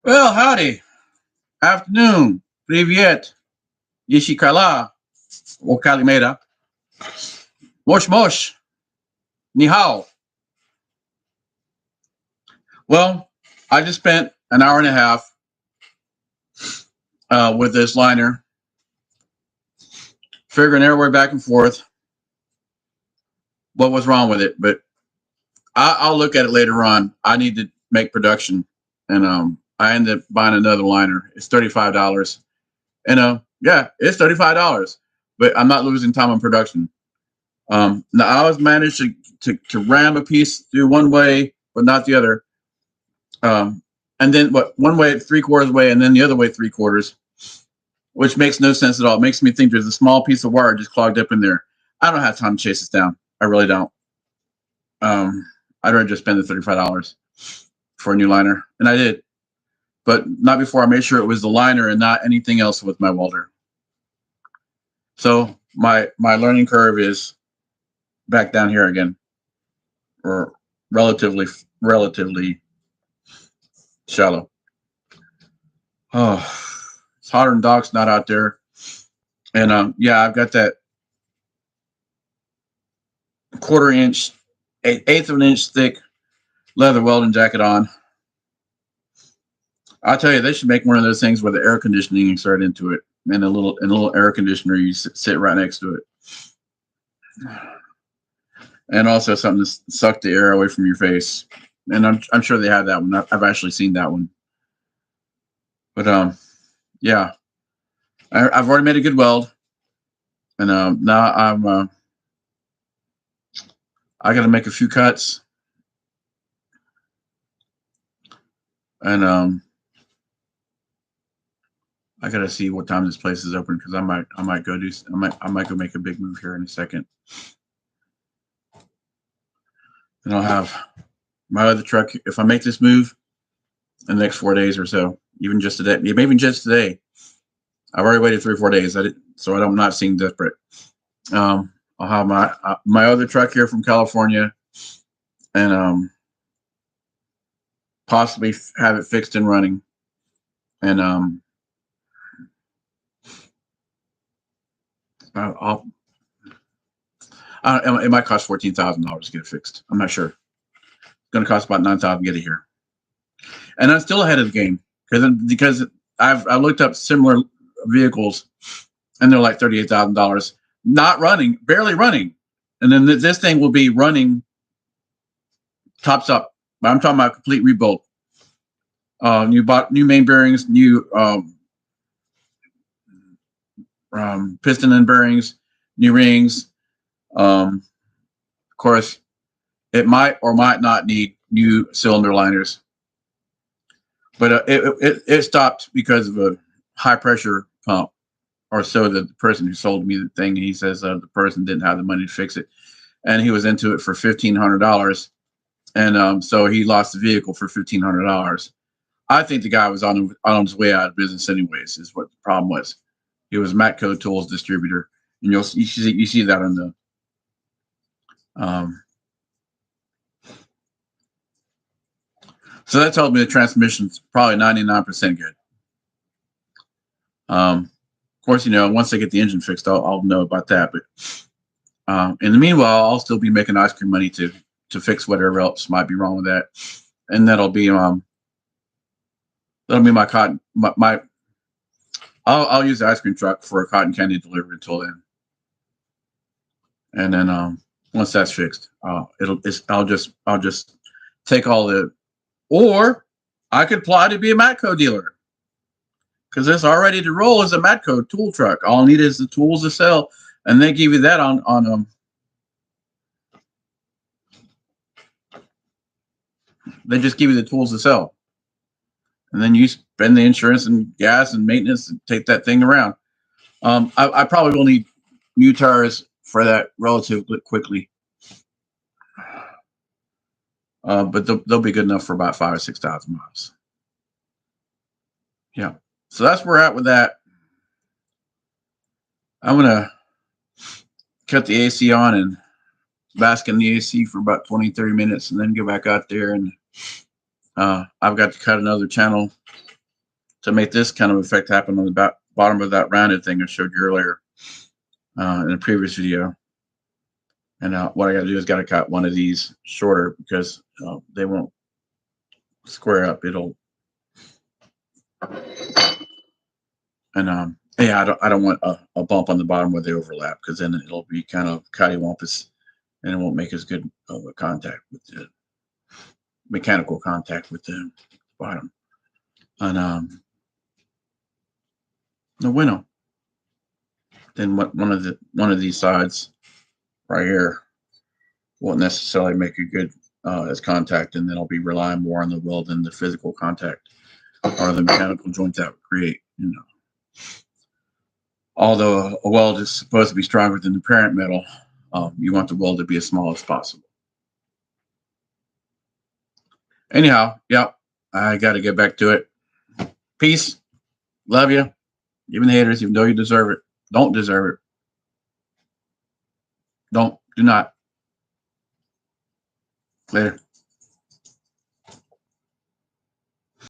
Well, howdy. Afternoon. Привет. Ishikala. O Kalimera. Mosh mosh. Ni hao. Well, I just spent an hour and a half with this liner, figuring every way back and forth what was wrong with it. But I'll look at it later on. I need to make production. And I ended up buying another liner. It's $35. And yeah, it's $35. But I'm not losing time on production. Now I always managed to ram a piece through one way, but not the other. And then what one way three quarters way, and then the other way three quarters, which makes no sense at all. It makes me think there's a small piece of wire just clogged up in there. I don't have time to chase this down. I really don't. I'd rather just spend the $35 for a new liner, and I did, but not before I made sure it was the liner and not anything else with my welder. So my learning curve is back down here again, or relatively shallow. Oh, it's hotter than dogs not out there. And yeah, I've got that quarter inch, eighth of an inch thick leather welding jacket on. I'll tell you, they should make one of those things where the air conditioning insert into it, and a little air conditioner you sit right next to it, and also something to suck the air away from your face. And I'm sure they have that one. I've actually seen that one. But yeah, I've already made a good weld, and now I got to make a few cuts, and I got to see what time this place is open because I might go make a big move here in a second, and I'll have my other truck. If I make this move in the next 4 days or so, even just today, maybe even just today, I've already waited 3 or 4 days. So I'm not seem desperate. I'll have my other truck here from California, and possibly have it fixed and running, and I'll it might cost $14,000 to get it fixed. I'm not sure. It's going to cost about $9,000 to get it here, and I'm still ahead of the game because I looked up similar vehicles, and they're like $38,000, not running, barely running, and then this thing will be running tops up. I'm talking about complete rebuild. New main bearings, new piston and bearings, new rings. Of course, it might or might not need new cylinder liners, but it stopped because of a high pressure pump, or so the person who sold me the thing. He says the person didn't have the money to fix it, and he was into it for $1,500, and so he lost the vehicle for $1,500. I think the guy was on his way out of business anyways. Is what the problem was. He was Matco Tools distributor, and you see that on the so that told me the transmission's probably 99% good. Of course, once they get the engine fixed, I'll know about that. But in the meanwhile, I'll still be making ice cream money to fix whatever else might be wrong with that, and that'll be my cotton my I'll use the ice cream truck for a cotton candy delivery until then, and then once that's fixed, I'll just take all the, or I could apply to be a Matco dealer because it's all ready to roll as a Matco tool truck. All I need is the tools to sell, and they give you that on they just give you the tools to sell, and then you spend the insurance and gas and maintenance and take that thing around. I probably will need new tires for that relatively quickly, but they'll be good enough for about 5,000 or 6,000 miles. Yeah, so that's where we're at with that. I'm gonna cut the AC on and bask in the AC for about 20, 30 minutes, and then go back out there, and I've got to cut another channel to make this kind of effect happen on the bottom of that rounded thing I showed you earlier in a previous video. And what I got to do is got to cut one of these shorter because they won't square up. It'll, and yeah, I don't want a bump on the bottom where they overlap, because then it'll be kind of cattywampus and it won't make as good of a contact with the mechanical contact with the bottom. And no bueno. Then one of these sides right here won't necessarily make a good as contact, and then I'll be relying more on the weld than the physical contact or the mechanical joint that would create. Although a weld is supposed to be stronger than the parent metal, you want the weld to be as small as possible. Anyhow, yeah, I got to get back to it. Peace. Love you. Even the haters, even though you deserve it. Don't deserve it. Do not. Later.